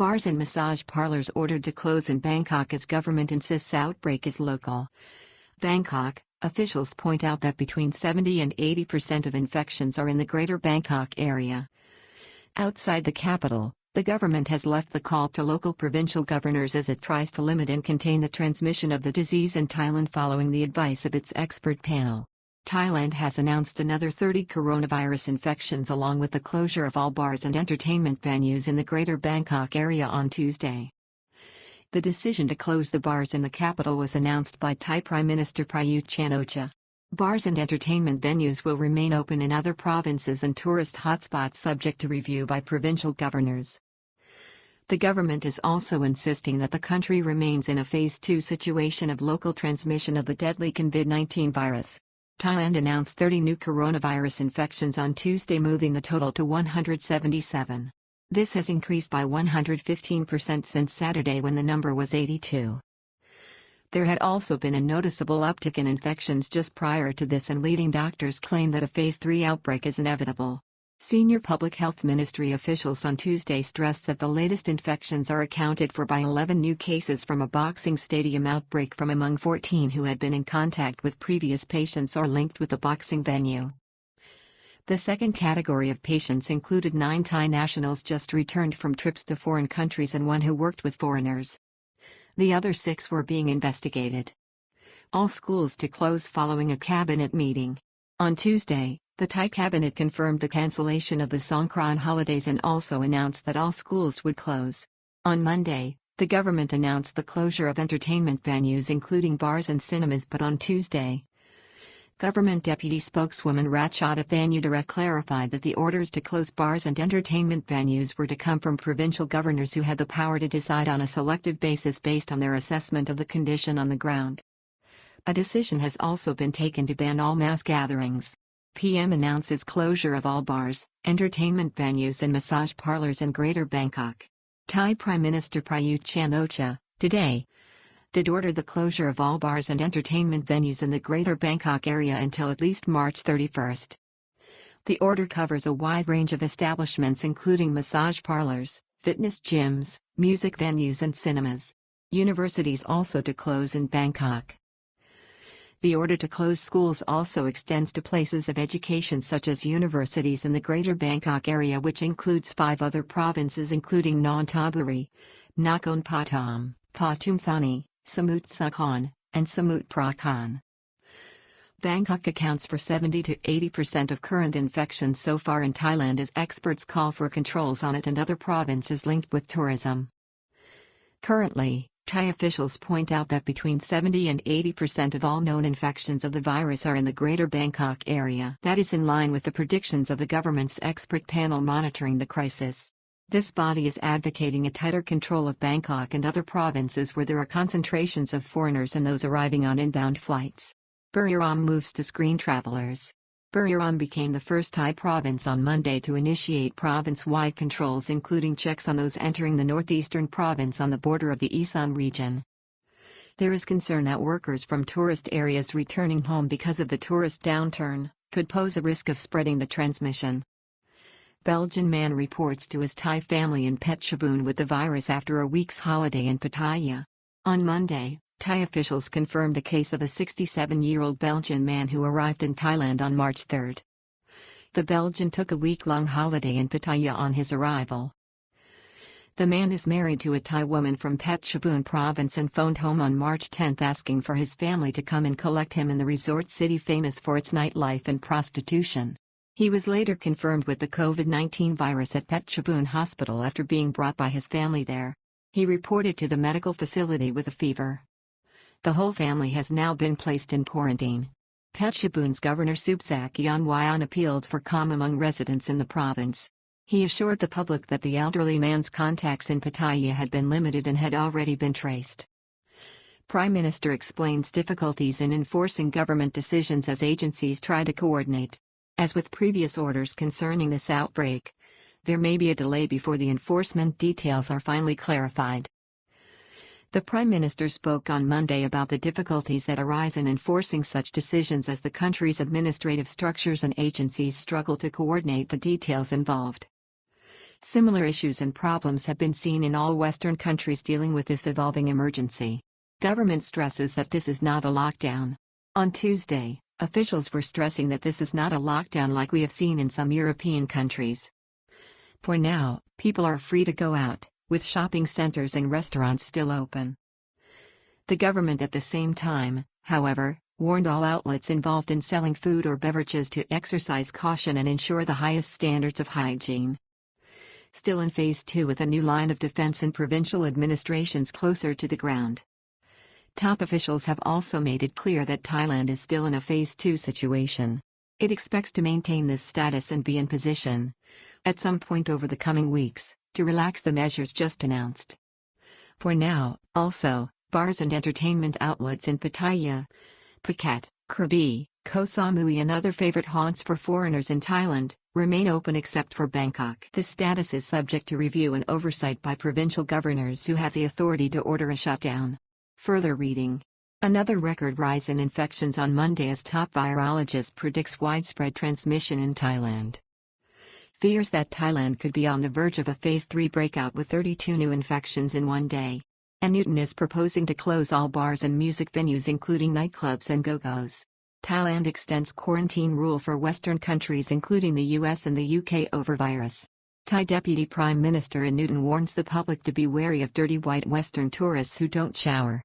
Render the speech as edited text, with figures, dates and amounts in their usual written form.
Bars and massage parlors ordered to close in Bangkok as government insists outbreak is local. Bangkok, officials point out that between 70 and 80% of infections are in the greater Bangkok area. Outside the capital, the government has left the call to local provincial governors as it tries to limit and contain the transmission of the disease in Thailand following the advice of its expert panel. Thailand has announced another 30 coronavirus infections along with the closure of all bars and entertainment venues in the greater Bangkok area on Tuesday. The decision to close the bars in the capital was announced by Thai Prime Minister Prayut Chan-o-cha. Bars and entertainment venues will remain open in other provinces and tourist hotspots subject to review by provincial governors. The government is also insisting that the country remains in a Phase 2 situation of local transmission of the deadly COVID-19 virus. Thailand announced 30 new coronavirus infections on Tuesday, moving the total to 177. This has increased by 115% since Saturday when the number was 82. There had also been a noticeable uptick in infections just prior to this, and leading doctors claim that a Phase 3 outbreak is inevitable. Senior Public Health Ministry officials on Tuesday stressed that the latest infections are accounted for by 11 new cases from a boxing stadium outbreak from among 14 who had been in contact with previous patients or linked with the boxing venue. The second category of patients included 9 Thai nationals just returned from trips to foreign countries and 1 who worked with foreigners. The other 6 were being investigated. All schools to close following a cabinet meeting. On Tuesday, the Thai cabinet confirmed the cancellation of the Songkran holidays and also announced that all schools would close. On Monday, the government announced the closure of entertainment venues including bars and cinemas, but on Tuesday, Government Deputy Spokeswoman Ratchata Thanyudara clarified that the orders to close bars and entertainment venues were to come from provincial governors who had the power to decide on a selective basis based on their assessment of the condition on the ground. A decision has also been taken to ban all mass gatherings. PM announces closure of all bars, entertainment venues and massage parlors in Greater Bangkok. Thai Prime Minister Prayut Chan-o-cha, today, did order the closure of all bars and entertainment venues in the Greater Bangkok area until at least March 31. The order covers a wide range of establishments including massage parlors, fitness gyms, music venues and cinemas. Universities also to close in Bangkok. The order to close schools also extends to places of education such as universities in the Greater Bangkok area, which includes 5 other provinces including Nonthaburi, Nakhon Pathom, Pathum Thani, Samut Sakhon, and Samut Prakan. Bangkok accounts for 70 to 80% of current infections so far in Thailand as experts call for controls on it and other provinces linked with tourism. Currently, Thai officials point out that between 70 and 80% of all known infections of the virus are in the Greater Bangkok area. That is in line with the predictions of the government's expert panel monitoring the crisis. This body is advocating a tighter control of Bangkok and other provinces where there are concentrations of foreigners and those arriving on inbound flights. Buriram moves to screen travelers. Buriram became the first Thai province on Monday to initiate province-wide controls, including checks on those entering the northeastern province on the border of the Isan region. There is concern that workers from tourist areas returning home because of the tourist downturn could pose a risk of spreading the transmission. Belgian man reports to his Thai family in Phetchabun with the virus after a week's holiday in Pattaya. On Monday, Thai officials confirmed the case of a 67-year-old Belgian man who arrived in Thailand on March 3. The Belgian took a week-long holiday in Pattaya on his arrival. The man is married to a Thai woman from Phetchabun province and phoned home on March 10 asking for his family to come and collect him in the resort city famous for its nightlife and prostitution. He was later confirmed with the COVID-19 virus at Phetchabun Hospital after being brought by his family there. He reported to the medical facility with a fever. The whole family has now been placed in quarantine. Phetchabun's Governor Subsak Yonwayan appealed for calm among residents in the province. He assured the public that the elderly man's contacts in Pattaya had been limited and had already been traced. Prime Minister explains difficulties in enforcing government decisions as agencies try to coordinate. As with previous orders concerning this outbreak, there may be a delay before the enforcement details are finally clarified. The Prime Minister spoke on Monday about the difficulties that arise in enforcing such decisions as the country's administrative structures and agencies struggle to coordinate the details involved. Similar issues and problems have been seen in all Western countries dealing with this evolving emergency. Government stresses that this is not a lockdown. On Tuesday, officials were stressing that this is not a lockdown like we have seen in some European countries. For now, people are free to go out, with shopping centers and restaurants still open. The government at the same time, however, warned all outlets involved in selling food or beverages to exercise caution and ensure the highest standards of hygiene. Still in Phase 2 with a new line of defense and provincial administrations closer to the ground. Top officials have also made it clear that Thailand is still in a Phase 2 situation. It expects to maintain this status and be in position, at some point over the coming weeks, to relax the measures just announced. For now, also, bars and entertainment outlets in Pattaya, Phuket, Krabi, Koh Samui and other favorite haunts for foreigners in Thailand, remain open except for Bangkok. This status is subject to review and oversight by provincial governors who have the authority to order a shutdown. Further reading. Another record rise in infections on Monday as top virologist predicts widespread transmission in Thailand. Fears that Thailand could be on the verge of a Phase 3 breakout with 32 new infections in one day. And Newton is proposing to close all bars and music venues including nightclubs and go-go's. Thailand extends quarantine rule for Western countries including the US and the UK over virus. Thai Deputy Prime Minister in Newton warns the public to be wary of dirty white Western tourists who don't shower.